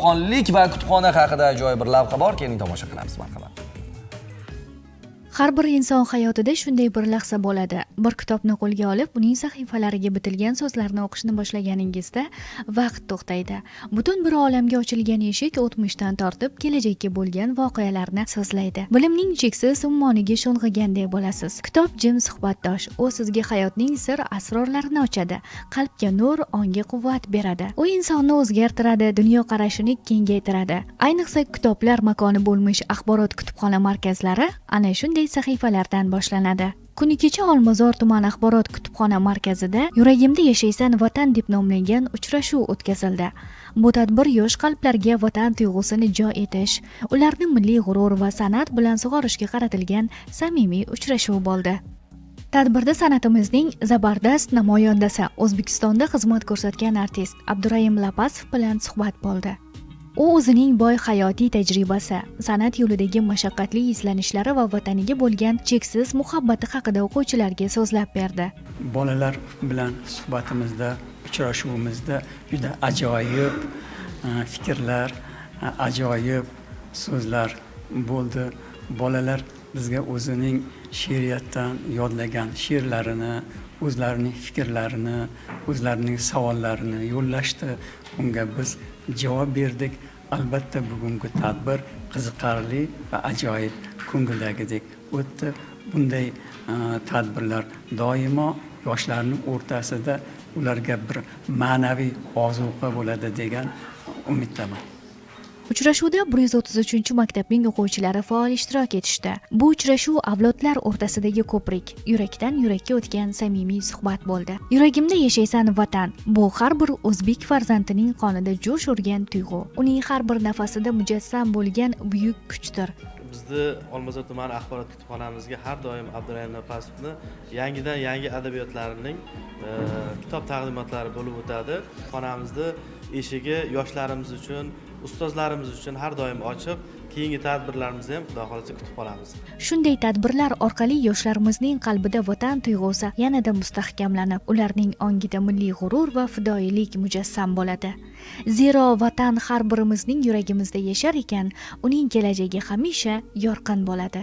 kutubxonlik va kutubxona haqida ajoyib bir lavha bor. Keling tomosha qilamiz, marhamat. Har bir inson hayotida shunday bir lahza bo'ladi. Bir kitobni qo'lga olib, uning sahifalariga bitilgan so'zlarni o'qishni boshlaganingizda vaqt to'xtaydi. Butun bir olamga ochilgan eshik o'tmishdan tortib kelajakka bo'lgan voqealarni so'zlaydi. Bilimning cheksiz ummoniga sho'ng'iganday bo'lasiz. Kitob jim suhbatdosh. U sizga hayotning sir asrorlarini ochadi, qalbga nur, onga quvvat beradi. U insonni o'zgartiradi, dunyoqarashini kengaytiradi. Ayniqsa kitoblar makoni bo'lmish axborot kutubxona markazlari ana shunday sahifalardan boshlanadi. Kuni kecha Olmazor tuman axborot kutubxona markazida Yuragimda yashaysan vatan deb nomlangan uchrashuv o'tkazildi. Bu tadbir yosh qalblarga vatan tuyg'usini jo etish, ularni milliy g'urur va san'at bilan sug'orishga qaratilgan samimiy uchrashuv bo'ldi. Tadbirda san'atimizning zabardast namoyandasi, O'zbekistonda xizmat ko'rsatgan artist Abdurahim Lapasov bilan suhbat bo'ldi. U o'zining boy hayotiy tajribasi, san'at yo'lidagi mashaqqatli izlanishlari va vataniga bo'lgan cheksiz muhabbati haqida o'quvchilarga so'zlab berdi. Bolalar bilan suhbatimizda, uchrashuvimizda juda ajoyib fikrlar, ajoyib so'zlar bo'ldi. Bolalar bizga o'zining she'riyatdan yodlagan she'rlarini, o'zlarining fikrlarini, o'zlarining savollarini yo'llashdi. Unga biz javob berdik. Albatta bugungi tadbir qiziqarli va ajoyib ko'ngildagidek o'tdi. Bunday tadbirlar doimo yoshlarning o'rtasida ularga bir ma'naviy ozuqa bo'ladi degan umiddaman. Uchrashuvda 133-maktabning o'quvchilari faol ishtirok etishdi. Bu uchrashuv avlodlar o'rtasidagi ko'prik, yurakdan yurakka o'tgan samimiy suhbat bo'ldi. Yuragimda yashaysan vatan. Bu har bir o'zbek farzandining qonida jo'sh urgan tuyg'u. Uning har bir nafasida mujassam bo'lgan buyuk kuchdir. Bizni Olmazor tumani axborot kutubxonamizga har doim Abdurahim Lapasovni yangidan yangi adabiyotlarining kitob taqdimotlari bo'lib o'tadi. Xonamizda eshigi yoshlarimiz uchun, ustozlarimiz uchun har doim ochiq. Keyingi tadbirlarimizni ham Xudo xolasa kutib qolamiz. Shunday tadbirlar orqali yoshlarimizning qalbida vatan tuyg'usi yanada mustahkamlanib, ularning ongida milliy g'urur va fidoyilik mujassam bo'ladi. Zero vatan har birimizning yuragimizda yashar ekan, uning kelajagi hamisha yorqin bo'ladi.